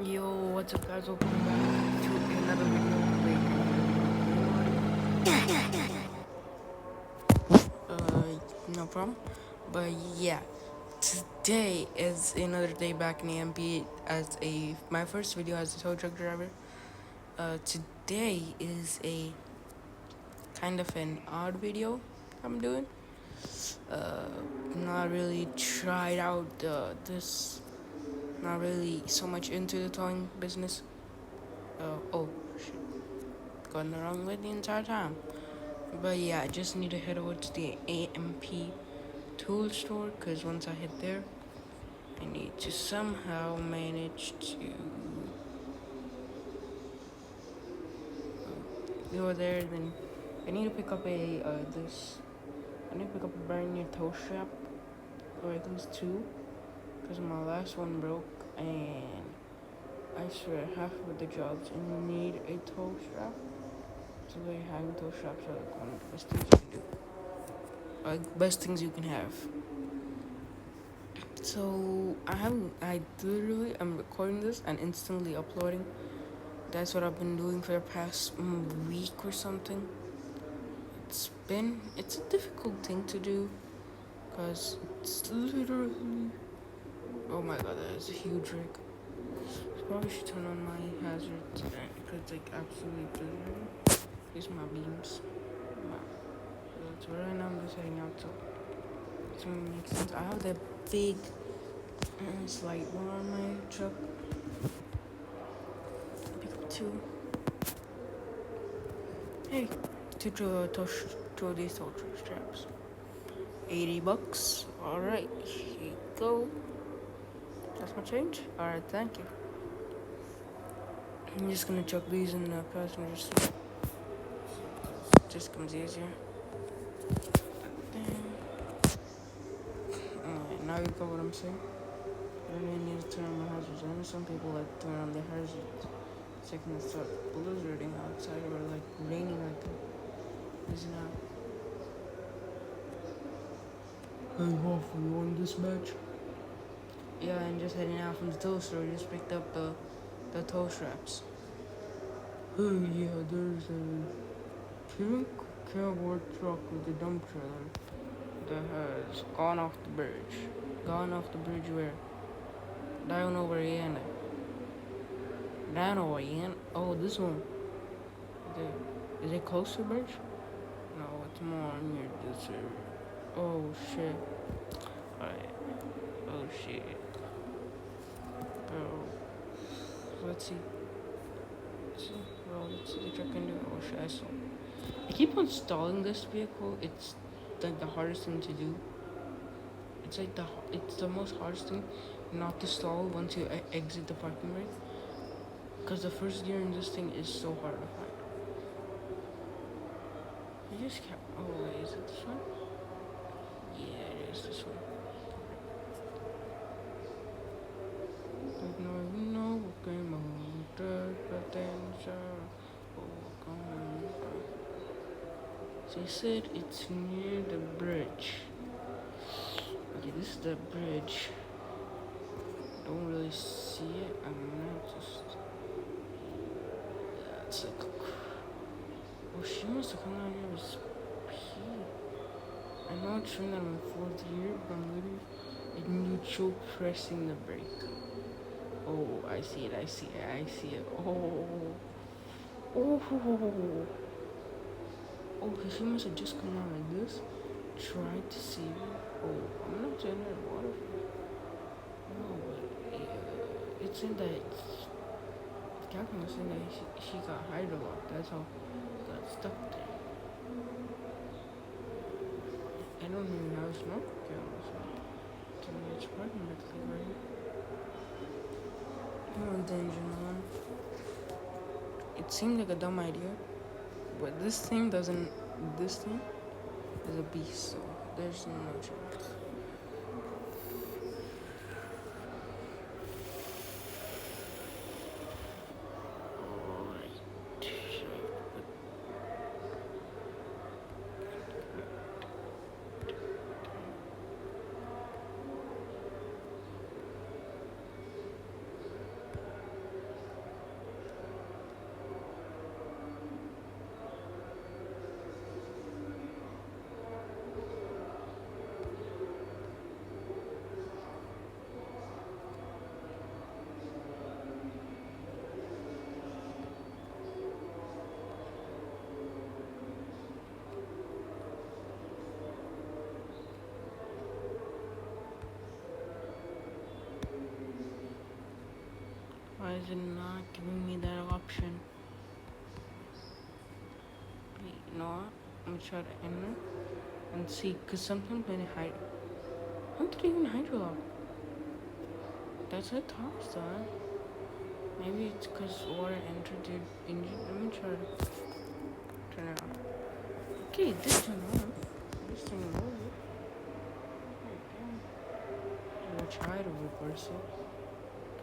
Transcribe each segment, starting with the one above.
Yo, what's up guys? Welcome back to another video. No problem. But yeah, today is another day back in AMP as my first video as a tow truck driver. Today is a kind of an odd video I'm doing. Uh, not really tried out this. Not really so much into the towing business. Oh shit, going the wrong way the entire time. But yeah, I just need to head over to the AMP tool store because once I hit there, I need to somehow manage to go there. Then I need to pick up I need to pick up a brand new tow strap, or at least two, because my last one broke, and I swear half of the jobs need a tow strap. So having tow straps are like one of the best things you can do. Like best things you can have. So I literally am recording this and instantly uploading. That's what I've been doing for the past week or something. It's a difficult thing to do because it's literally, oh my god, that is a huge rig. I probably should turn on my hazards because it's like absolutely blizzarding. These are my beams. Wow. So right now I'm just heading out, so it's gonna make sense. I have that big slight one on my truck. Pick up two. Hey, to these tow straps. $80. Alright, here you go. That's my change. Alright, thank you. I'm just gonna chuck these in the passenger seat. Just comes easier. Alright, now you got what I'm saying. I really need to turn on my hazards. I know some people like to turn on their hazards. It's like when it starts blizzarding outside or like raining like that. Isn't out. Hey, hopefully you on dispatch. Yeah, and just heading out from the tow store, just picked up the tow straps. Oh yeah, there's a pink cowboy truck with a dump trailer that has gone off the bridge. Gone off the bridge where? I don't know where he ended. I don't know where he ended. Oh, this one. Is it close to the bridge? No, it's more near this area. Oh shit. Alright. Oh shit. Oh. Let's see. Let's see the truck can do. Oh shit, I saw. I keep on stalling this vehicle. It's like the hardest thing to do. It's the most hardest thing not to stall once you exit the parking brake. Cause the first gear in this thing is so hard to find. You just can't. Oh wait, is it this one? Yeah, it is this one. No, game on, but then she said it's near the bridge. Okay, this is the bridge. Don't really see it. I'm not just. Yeah, it's like. Oh, she must have come down here with speed. I know it's showing that I'm in fourth gear, but I'm literally like neutral pressing the brake. Oh, I see it. Oh. Oh. Oh, she must have just come out like this. Tried to see me. Oh, I'm not saying that water. No, but yeah, it's in that. Captain was saying that she got hydrolocked. That's how got stuck there. I don't even know it's not camera, so can we get parking back right here? Oh, the engine on. It seemed like a dumb idea, but this thing doesn't. This thing is a beast, so there's no chance. Why is it not giving me that option? Wait, you know what? I'm gonna try to enter and see, cause sometimes when it hide, how did it even hydrolock? That's what talks though. Maybe it's cause water entered the engine. Let me try to turn it on. Okay, this turned on. This thing works. I'm gonna try to reverse it,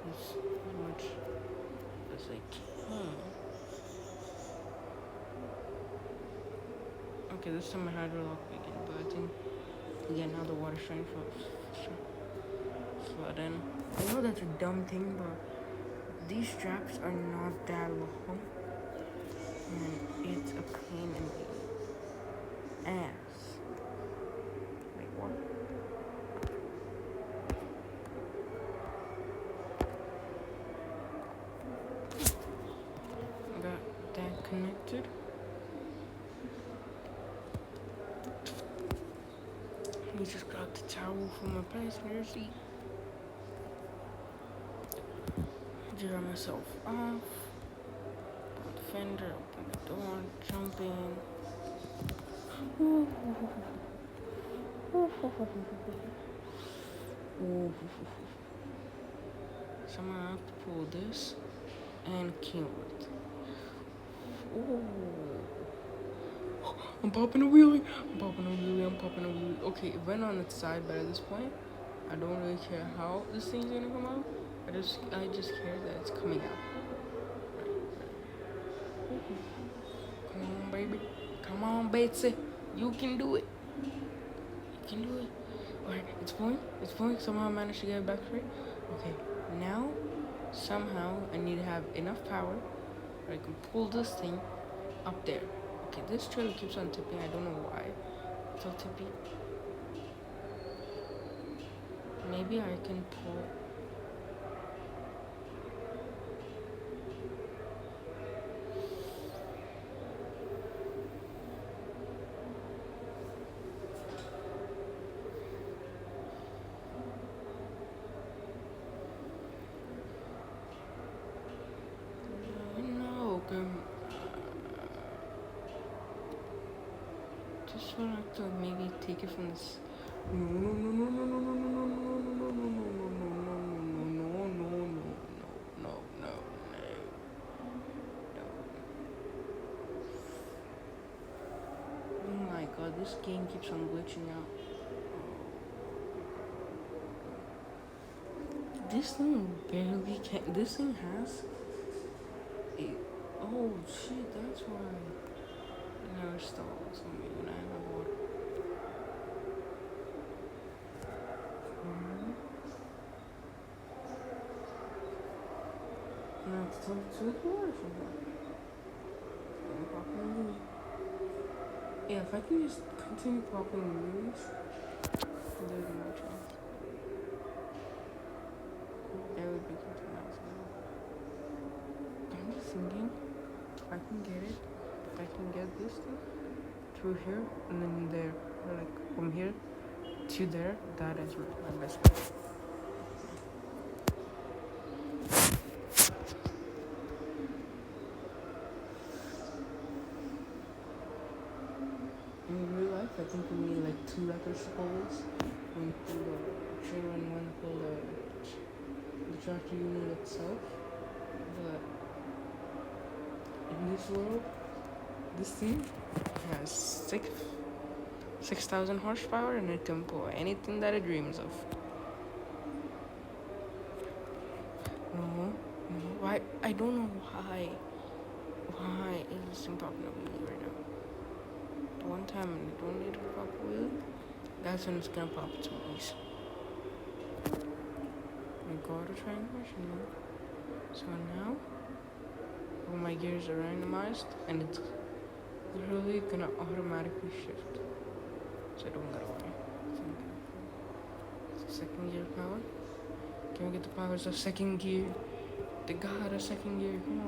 cause as much as I can. Okay, this time I hydrolock again, but I think again now the water's trying to flood in. I know that's a dumb thing, but these straps are not that long, and it's a pain in the ass. Wait, what? Got that connected. We just got the towel from my passenger seat. Dry myself off. Open the fender, open the door, jump in. Ooh. Ooh. So I'm gonna have to pull this and kill it. Ooh. I'm popping a wheelie. Okay, it went on its side, but at this point, I don't really care how this thing's gonna come out. I just care that it's coming out. Come on, baby. Come on, Betsy. You can do it. You can do it. Alright, it's pulling. Somehow I managed to get it back straight. Okay, now, somehow, I need to have enough power where I can pull this thing up there. Okay, this trailer keeps on tipping. I don't know why. It's all tippy. Maybe I can pull. No, just want to maybe take it from this. No. Oh my god, this game keeps on glitching out. This thing barely can. This thing has. Oh shit, that's why it never stalls on me when I have water. Now it's time to take water from here. Yeah, if I can just continue popping movies, there's no chance. It would be something else now. I'm just thinking, if I can get it, if I can get this thing through here and then there, or like from here to there, that is my best bet. In real life, I think we need like 2 electrical poles. One for the trailer and one for the tractor unit itself. But in this world, this thing has 6,000 horsepower and it can pull anything that it dreams of. No. Why? I don't know why. Why is this thing popping up with me right now? The one time I don't need to pop with, that's when it's gonna pop its wheelies. I got a triangulation mode. So now, all my gears are randomized and it's literally gonna automatically shift. So I don't gotta worry. Second gear power. Can we get the powers of second gear? The god of second gear, come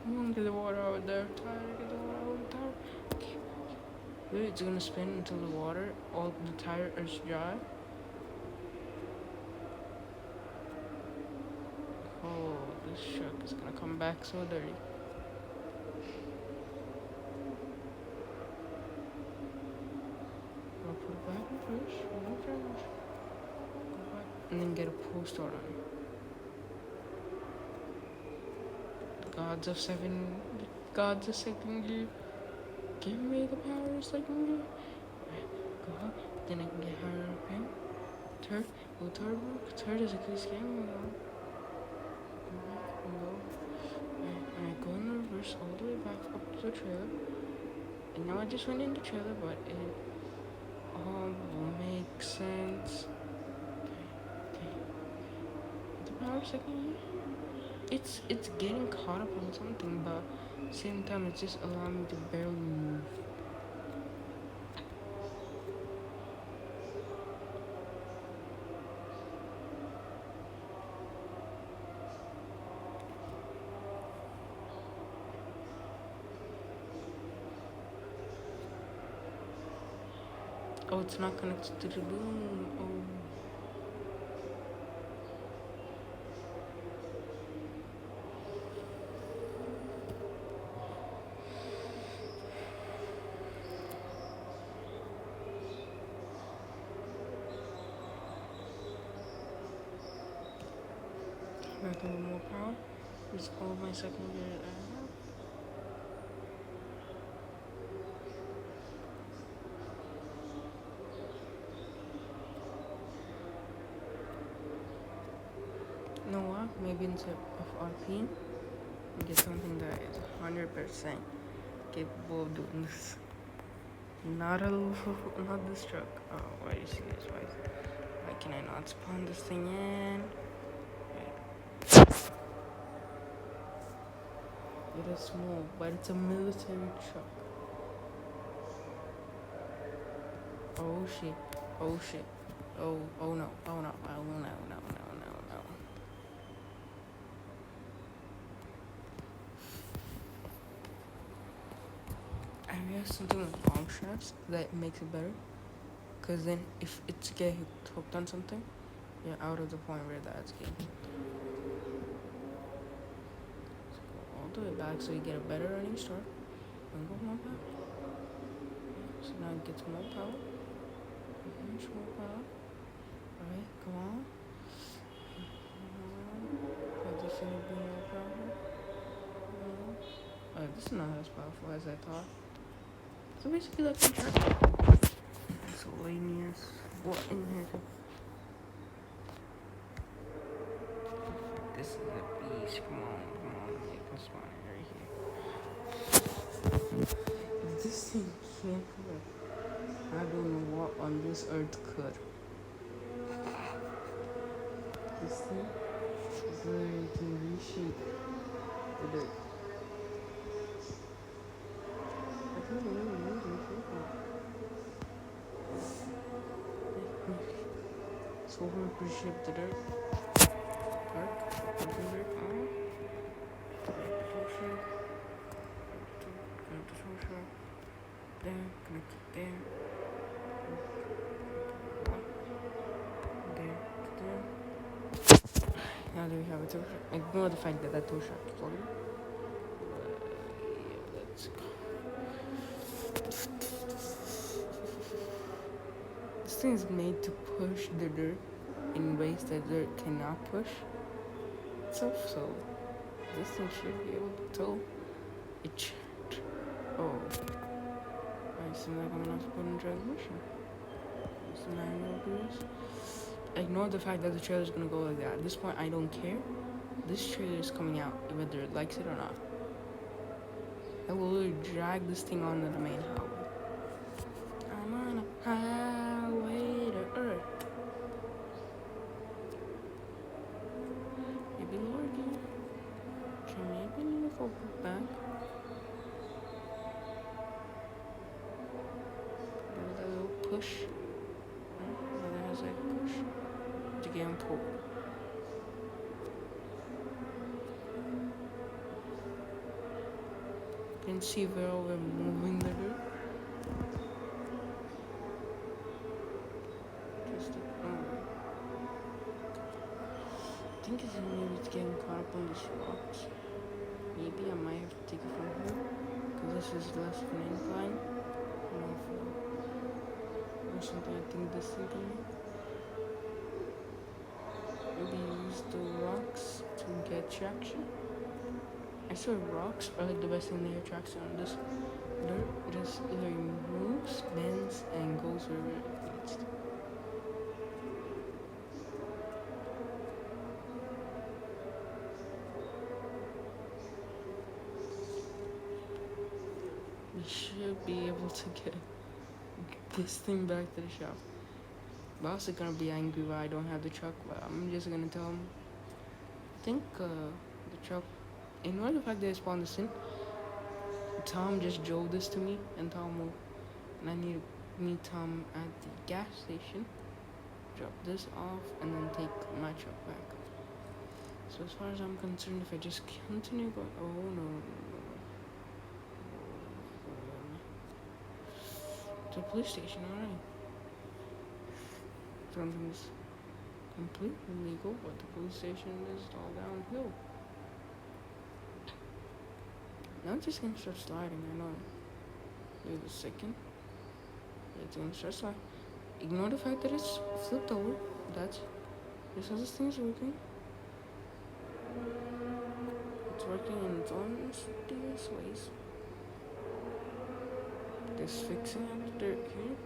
on, get the water out there. Get the water out there. Okay. Wait, it's gonna spin until all the tire is dry. Oh this truck is gonna come back so dirty. I'll put it back first. No trash. Go back and then get a postcard on it. Gods of seven, gods of second gear, give me the power of second gear. Go up, then I can get higher up here. Third, well, third is a good scam. Go. I go in reverse all the way back up to the trailer. And now I just went in the trailer, but it all makes sense. Okay. The power second gear. It's getting caught up on something, but at the same time it's just allowing me to barely move. Oh, it's not connected to the boom. Oh. I'm gonna do more power. It's all my second gear that I have. You know what? Maybe instead of RP, get something that is 100% capable of doing this. Not this truck. Oh, why do you see this? Why can I not spawn this thing in? It is small, but it's a military truck. Oh shit. Oh shit. Oh no. Oh no. Oh no. I have something with long straps that makes it better. Cause then if it's getting hooked on something, you're out of the point where that's getting. So go all the way back so you get a better running start. And go more power. So now it gets more power. Much more power. Alright, come on. This is gonna be more powerful. This is not as powerful as I thought. So basically like the truck. Miscellaneous. What in here? This is a beast. Come on. Make this one right here. If this thing can't work, I don't know what on this earth could. This thing is literally can reshape the dirt. I can't really use it. So we'll reshape the dirt. Now that we have a tow truck, ignore the fact that that tow truck is loaded. Yeah, let's go. This thing is made to push the dirt in ways that dirt cannot push itself, so this thing should be able to tow it. Oh, I seem like I'm not supporting transmission. It's the manual gears. Ignore the fact that the trailer is gonna go like that. At this point, I don't care. This trailer is coming out, whether it likes it or not. I will literally drag this thing onto the main highway. I'm on a highway to Earth. Maybe Lordy. Can maybe need to go back. There's that little push. That has that push to get him pulled. You can see where we're moving the dirt. think maybe it's getting caught up on these rocks. Maybe I might have to take it from here, because this is less of an incline. Or something I think this thing can make. Maybe use the rocks to get traction. I swear rocks are like the best thing to get traction on. This dirt just either moves, bends, and goes wherever it needs to. We should be able to get this thing back to the shop. Boss is gonna be angry why I don't have the truck, but I'm just gonna tell him. I think the truck, ignore the fact that I spawned this in. Tom just drove this to me, and I need to meet Tom at the gas station, drop this off, and then take my truck back. So as far as I'm concerned, if I just continue going, oh no. The police station, alright. Something's completely legal, but the police station is all downhill. Now it's just gonna start sliding, I know. Wait a second. It's gonna start sliding. Ignore the fact that it's flipped over. That's just how this thing's working. It's working in its own mysterious ways. Just fixing up the dirt here.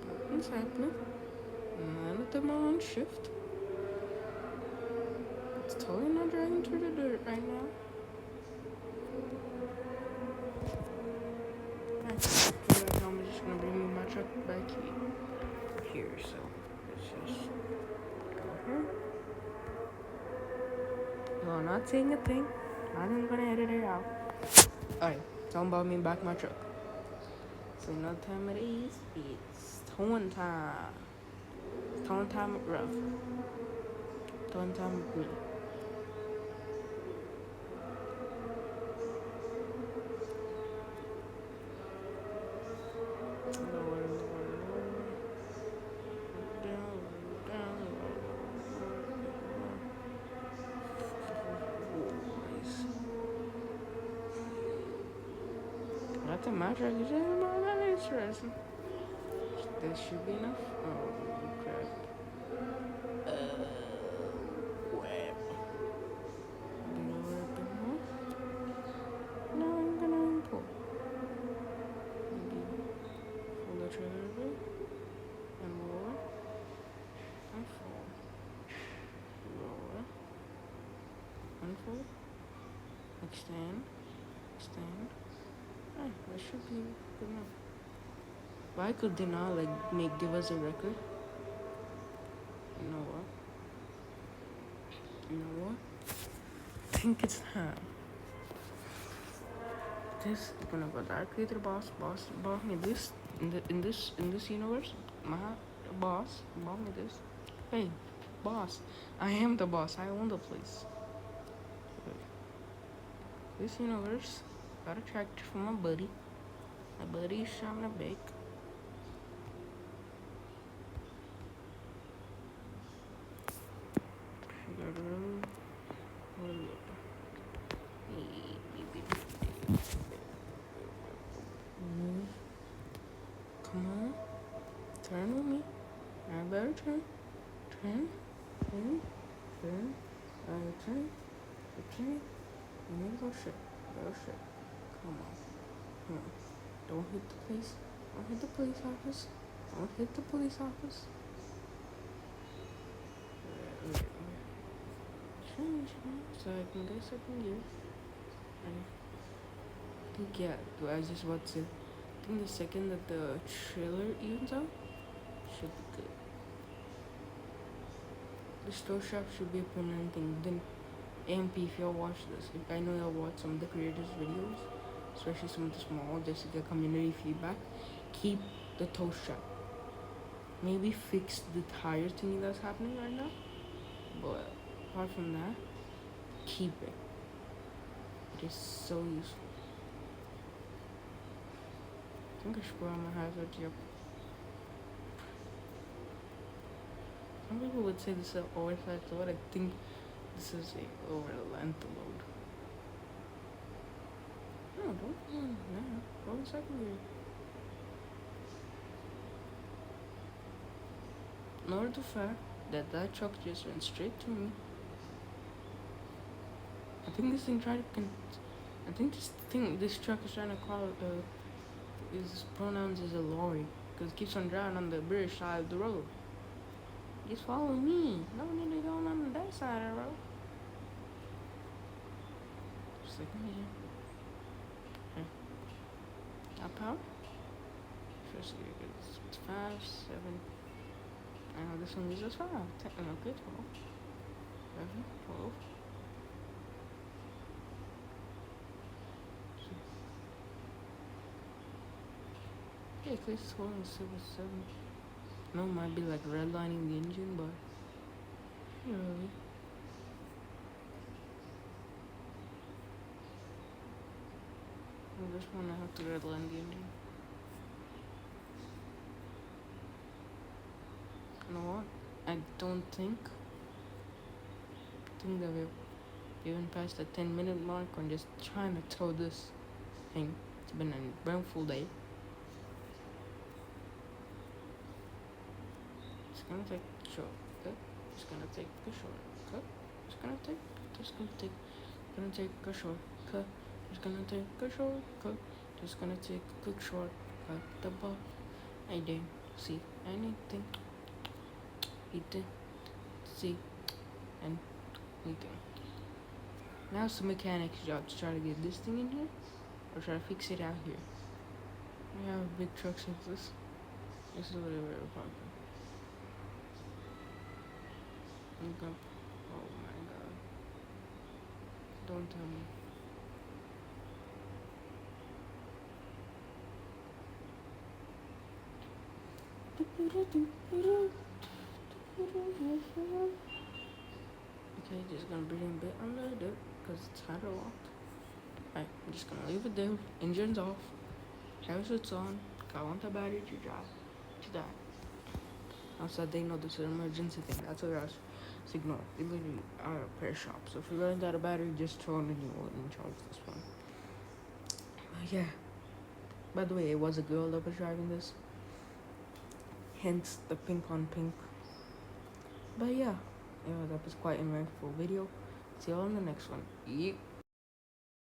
Nothing's happening. None of them are on shift. It's totally not driving through the dirt right now. I'm just gonna bring my truck back here. So let's just go here. No, I'm not saying a thing. I'm not gonna edit it out. Alright, tell them about me back my truck. So you know what time it is? It's towing time. Towing time with Ruff. Towing time with me. Nothing my truck is not that interesting. This should be enough. Oh crap. Web. Lower a bit more. Now I'm gonna pull. Maybe pull the trailer a bit. And lower. And fall. Lower. And fall. Extend. Extend. Alright, that should be good enough. Why could they not give us a record? You know what? I think it's time. This is gonna go directly to the boss. Boss bought me this in this universe. My boss bought me this. Hey, boss, I am the boss. I own the place. This universe got a tractor from my buddy. My buddy is trying to bake. Come on, turn with me. I better turn. Turn. You need to go straight. Come on. Don't hit the police. Don't hit the police office. Change, so I can get second gear. I think, yeah, I just about to say, I think the second that the trailer evens out, should be good. The store shop should be a permanent thing. Then AMP, if y'all watch this, if I know y'all watch some of the creators' videos, especially some of the small, just to get community feedback, keep the tow strap. Maybe fix the tire thingy that's happening right now, but apart from that, keep it. It is so useful. I think I should put on my hazard, yep. Some people would say this is an oversized load. I think This is a over length load. No, don't. No, go in second gear. Nor the fact that that truck just went straight to me. I think this thing tried to. I think this truck is trying to call his pronouns is a lorry because it keeps on driving on the British side of the road. Just follow me. No need to go on that side of the road. Just like me. Okay. Up power. First it's 5, 7. I know this one is just 5. Okay, 12. 11, 12. Yeah, clear score on 7. No, might be like redlining the engine, but really. I just want to have to redline the engine. You know what? I don't think that we're even past the 10-minute mark on just trying to tow this thing. It's been a eventful day. It's gonna take a shortcut. It's gonna take a shortcut. It's gonna take a shortcut. It's gonna take a shortcut. Just gonna take a quick shortcut. The ball. I didn't see anything. He didn't see anything. Now it's the mechanic's job to try to get this thing in here or try to fix it out here. We have a big truck like this. This is literally where we're parking. Okay. Oh my god. Don't tell me. Okay, just gonna bring a bit under it because it's harder locked. Alright, I'm just gonna leave it there. Engine's off. Parachutes on. I want the battery to drop. To die. Outside, they know this is an emergency thing. That's what I was signal. They literally are a repair shop. So if you're running out of battery, just throw in a new one and charge this one. But yeah. By the way, it was a girl that was driving this. Hence the pink on pink. But yeah, that was quite an eventful video. See you all in the next one. Yeet.